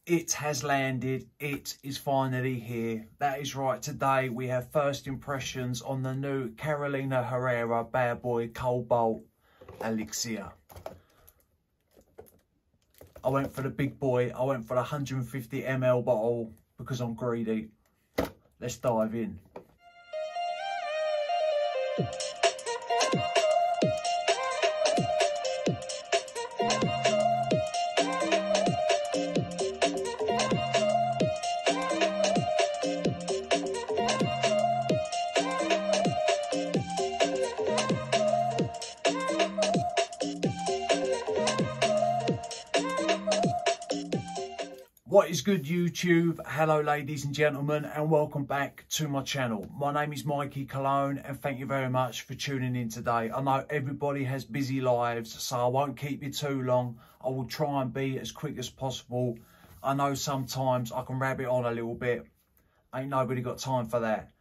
It has landed. It is finally here. That is right. Today we have first impressions on the new Carolina Herrera Bad Boy Cobalt Elixir. I went for the big boy. I went for the 150 ml bottle because I'm greedy. Let's dive in. What is good, YouTube? Hello ladies and gentlemen, and welcome back to my channel. My name is Mikey Cologne, and thank you very much for tuning in today. I know everybody has busy lives, so I won't keep you too long. I will try and be as quick as possible. I know sometimes I can rabbit on a little bit. Ain't nobody got time for that.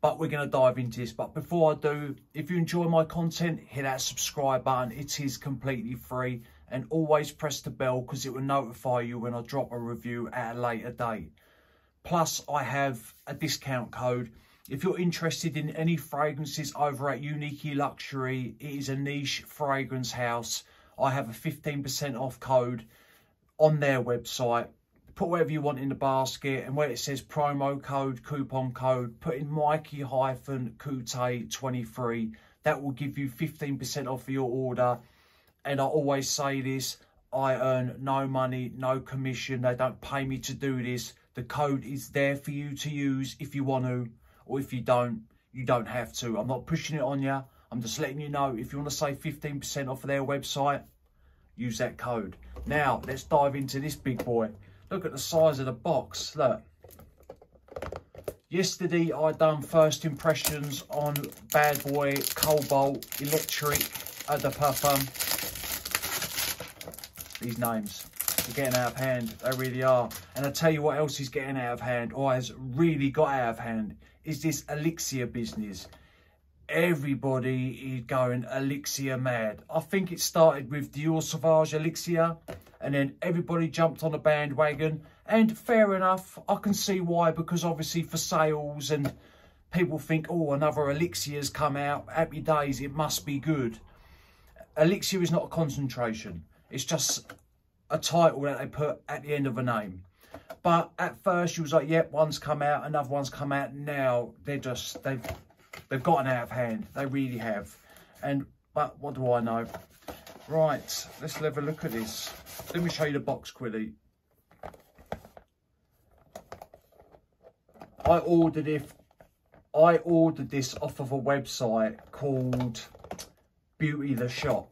But we're going to dive into this. But before I do, if you enjoy my content, hit that subscribe button. It is completely free. And always press the bell because it will notify you when I drop a review at a later date. Plus, I have a discount code. If you're interested in any fragrances over at Unique Luxury, it is a niche fragrance house. I have a 15% off code on their website. Put whatever you want in the basket, and where it says promo code, coupon code, put in Mikey-Kute23. That will give you 15% off your order. And I always say this, I earn no money, no commission. They don't pay me to do this. The code is there for you to use if you want to, or if you don't have to. I'm not pushing it on you. I'm just letting you know, if you want to save 15% off of their website, use that code. Now, let's dive into this big boy. Look at the size of the box, look. Yesterday, I done first impressions on Bad Boy Cobalt Electric de Parfum. These names are getting out of hand. They really are. And I tell you what else is getting out of hand, or has really got out of hand, is this elixir business. Everybody is going elixir mad. I think it started with Dior Sauvage elixir, and then everybody jumped on a bandwagon. And fair enough, I can see why, because obviously for sales and people think, oh, another elixir's come out. Happy days, it must be good. Elixir is not a concentration. It's just a title that they put at the end of a name. But at first you was like, yep, one's come out, another one's come out. Now they've gotten out of hand. They really have. But what do I know? Right, let's have a look at this. Let me show you the box quickly. I ordered this off of a website called Beauty the Shop.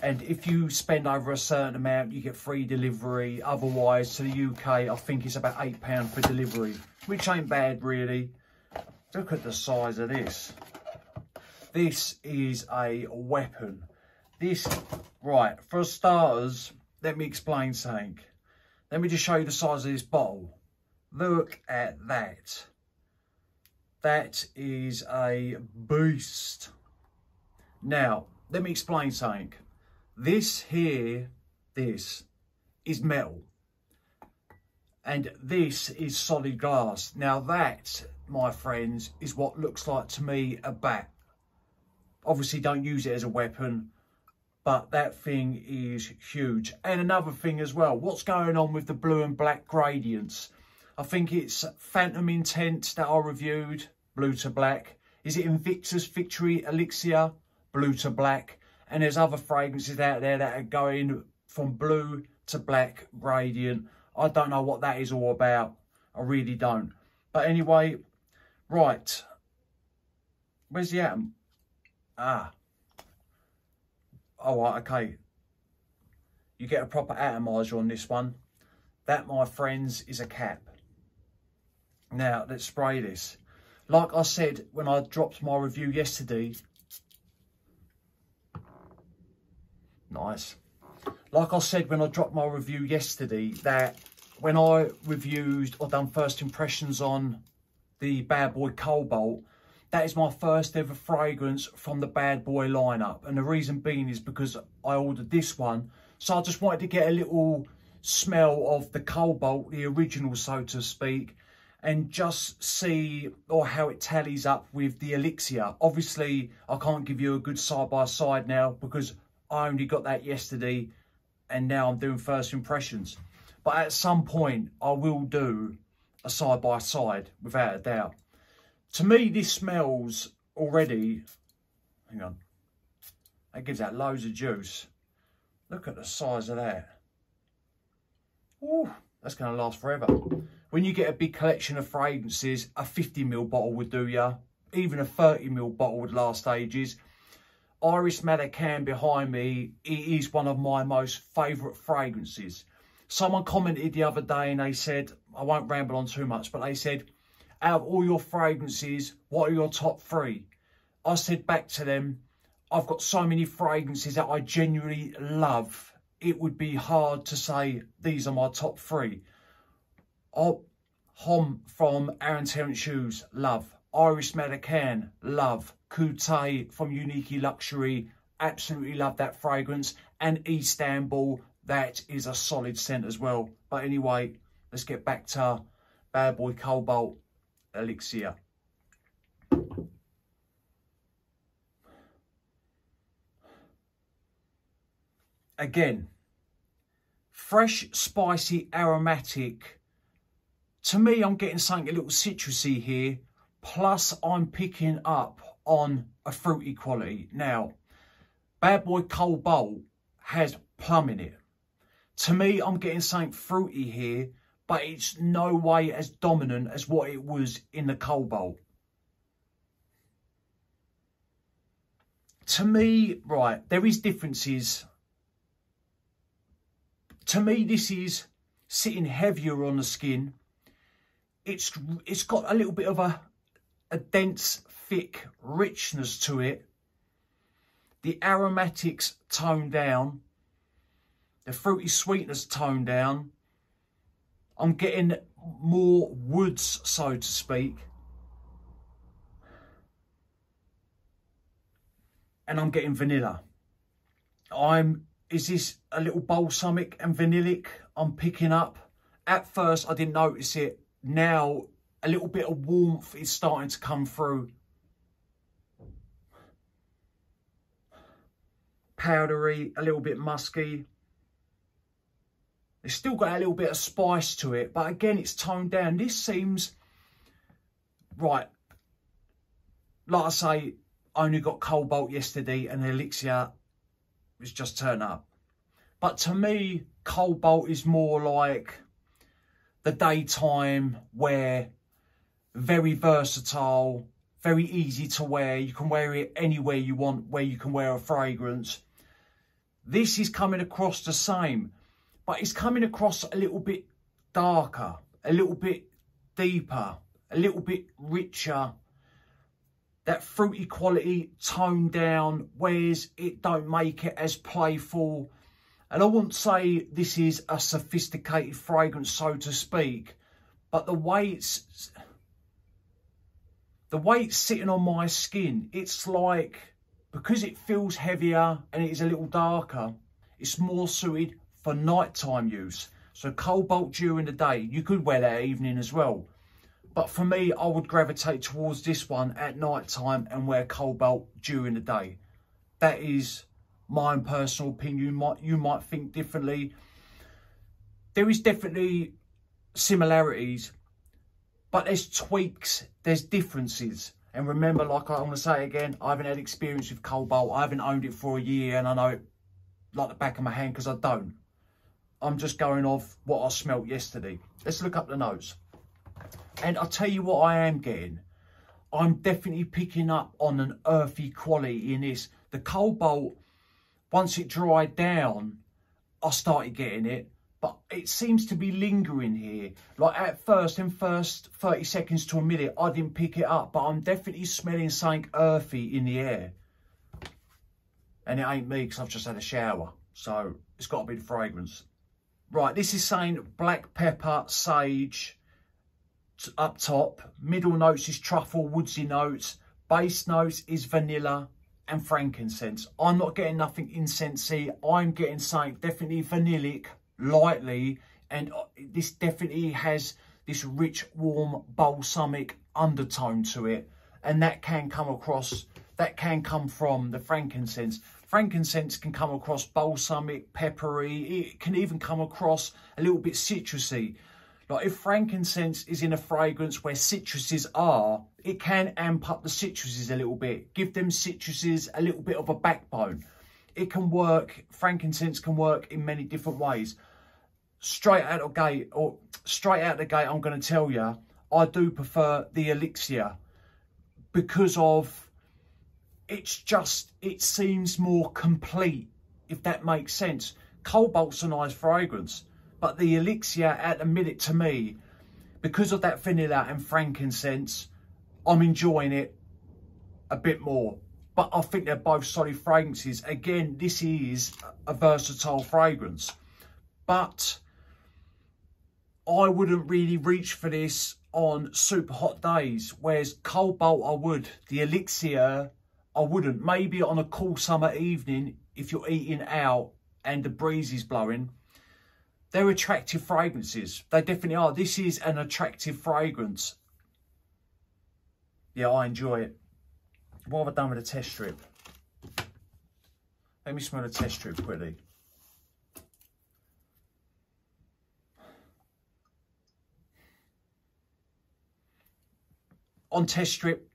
And if you spend over a certain amount, you get free delivery. Otherwise, to the UK, I think it's about £8 for delivery, which ain't bad, really. Look at the size of this. This is a weapon. Right, for starters, let me explain something. Let me just show you the size of this bottle. Look at that. That is a beast. Now, let me explain something. This is metal. And this is solid glass. Now that, my friends, is what looks like to me a bat. Obviously don't use it as a weapon, but that thing is huge. And another thing as well, what's going on with the blue and black gradients? I think it's Phantom Intense that I reviewed, blue to black. Is it Invictus Victory Elixir? Blue to black. And there's other fragrances out there that are going from blue to black gradient. I don't know what that is all about. I really don't. But anyway, right. Where's the atom? Ah. All right, okay. You get a proper atomizer on this one. That, my friends, is a cap. Now, let's spray this. Like I said when I dropped my review yesterday, nice. Like I said when I dropped my review yesterday, that when I reviewed or done first impressions on the Bad Boy Cobalt, that is my first ever fragrance from the Bad Boy lineup. And the reason being is because I ordered this one. So I just wanted to get a little smell of the cobalt, the original, so to speak, and just see how it tallies up with the elixir. Obviously, I can't give you a good side-by-side now because I only got that yesterday and now I'm doing first impressions. But at some point, I will do a side-by-side, without a doubt. To me, this smells already... Hang on. That gives out loads of juice. Look at the size of that. Ooh, that's going to last forever. When you get a big collection of fragrances, a 50ml bottle would do ya. Even a 30ml bottle would last ages. Iris Madacan behind me, it is one of my most favourite fragrances. Someone commented the other day and they said, I won't ramble on too much, but they said, out of all your fragrances, what are your top 3? I said back to them, I've got so many fragrances that I genuinely love. It would be hard to say these are my top 3. Homme from Aaron Terence Shoes, love. Iris Madacan, love. Coute from Unique Luxury, absolutely love that fragrance. And Istanbul, that is a solid scent as well. But anyway, let's get back to Bad Boy Cobalt Elixir. Again, fresh, spicy, aromatic. To me, I'm getting something a little citrusy here. Plus, I'm picking up on a fruity quality. Now, Bad Boy Cobalt has plum in it. To me, I'm getting something fruity here, but it's no way as dominant as what it was in the Cobalt. To me, right, there is differences. To me, this is sitting heavier on the skin. It's got a little bit of a dense, thick richness to it. The aromatics toned down. The fruity sweetness toned down. I'm getting more woods, so to speak. And I'm getting vanilla. Is this a little balsamic and vanillic I'm picking up? At first, I didn't notice it. Now, a little bit of warmth is starting to come through. Powdery, a little bit musky. It's still got a little bit of spice to it, but again, it's toned down. This seems, right, like I say, I only got Cobalt yesterday and the Elixir was just turned up. But to me, Cobalt is more like the daytime wear, very versatile, very easy to wear. You can wear it anywhere you want, where you can wear a fragrance. This is coming across the same, but it's coming across a little bit darker, a little bit deeper, a little bit richer. That fruity quality toned down, whereas it don't make it as playful. And I wouldn't say this is a sophisticated fragrance, so to speak, but the way it's sitting on my skin, it's like, because it feels heavier and it is a little darker, it's more suited for nighttime use. So Cobalt during the day, you could wear that evening as well. But for me, I would gravitate towards this one at night time and wear Cobalt during the day. That is my own personal opinion. You might think differently. There is definitely similarities, but there's tweaks, there's differences. And remember, like I'm going to say again, I haven't had experience with Cobalt. I haven't owned it for a year and I know it like the back of my hand because I don't. I'm just going off what I smelt yesterday. Let's look up the notes. And I'll tell you what I am getting. I'm definitely picking up on an earthy quality in this. The Cobalt, once it dried down, I started getting it. But it seems to be lingering here. Like at first, in first 30 seconds to a minute, I didn't pick it up. But I'm definitely smelling something earthy in the air. And it ain't me because I've just had a shower. So it's got to be the fragrance. Right, this is saying black pepper, sage up top. Middle notes is truffle, woodsy notes. Base notes is vanilla and frankincense. I'm not getting nothing incensey. I'm getting something definitely vanillic, lightly, and this definitely has this rich, warm, balsamic undertone to it, and that can come across, that can come from the frankincense. Frankincense can come across balsamic, peppery, it can even come across a little bit citrusy. Like if frankincense is in a fragrance where citruses are, it can amp up the citruses a little bit, give them citruses a little bit of a backbone. It can work, frankincense can work in many different ways. Straight out the gate, I'm going to tell you, I do prefer the elixir because of, it's just, it seems more complete, if that makes sense. Cobalt's a nice fragrance, but the elixir at the minute to me, because of that vanilla and frankincense, I'm enjoying it a bit more. But I think they're both solid fragrances. Again, this is a versatile fragrance, but I wouldn't really reach for this on super hot days, whereas cobalt I would. The elixir I wouldn't. Maybe on a cool summer evening if you're eating out and the breeze is blowing. They're attractive fragrances. They definitely are. This is an attractive fragrance. Yeah, I enjoy it. What have I done with the test strip? Let me smell the test strip quickly. On test strip,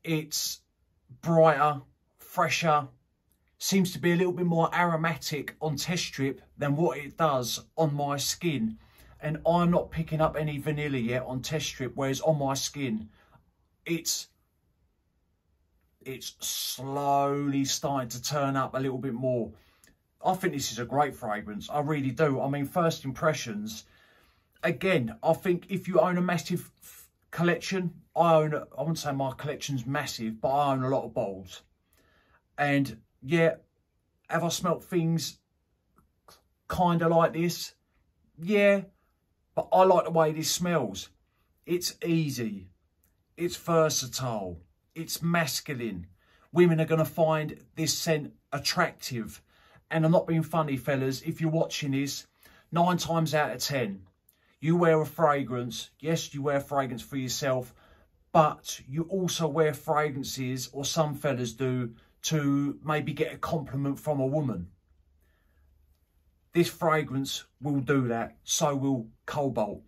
it's brighter, fresher, seems to be a little bit more aromatic on test strip than what it does on my skin. And I'm not picking up any vanilla yet on test strip, whereas on my skin, it's slowly starting to turn up a little bit more. I think this is a great fragrance. I really do. I mean, first impressions, again, I think if you own a massive collection, I wouldn't say my collection's massive, but I own a lot of bottles. And yeah, have I smelt things kind of like this? Yeah, but I like the way this smells. It's easy. It's versatile. It's masculine. Women are going to find this scent attractive. And I'm not being funny, fellas. If you're watching this, 9 times out of 10, you wear a fragrance. Yes, you wear a fragrance for yourself, but you also wear fragrances, or some fellas do, to maybe get a compliment from a woman. This fragrance will do that. So will cobalt.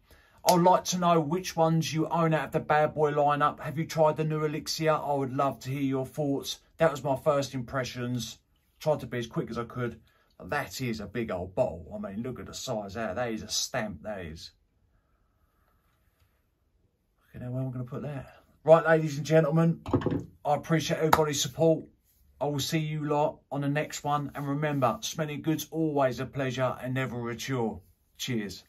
I'd like to know which ones you own out of the Bad Boy lineup. Have you tried the new elixir? I would love to hear your thoughts. That was my first impressions. Tried to be as quick as I could. But that is a big old bottle. I mean, look at the size there. That is a stamp, that is. Okay, now where am I going to put that? Right, ladies and gentlemen, I appreciate everybody's support. I will see you lot on the next one. And remember, smelling good's always a pleasure and never a chore. Cheers.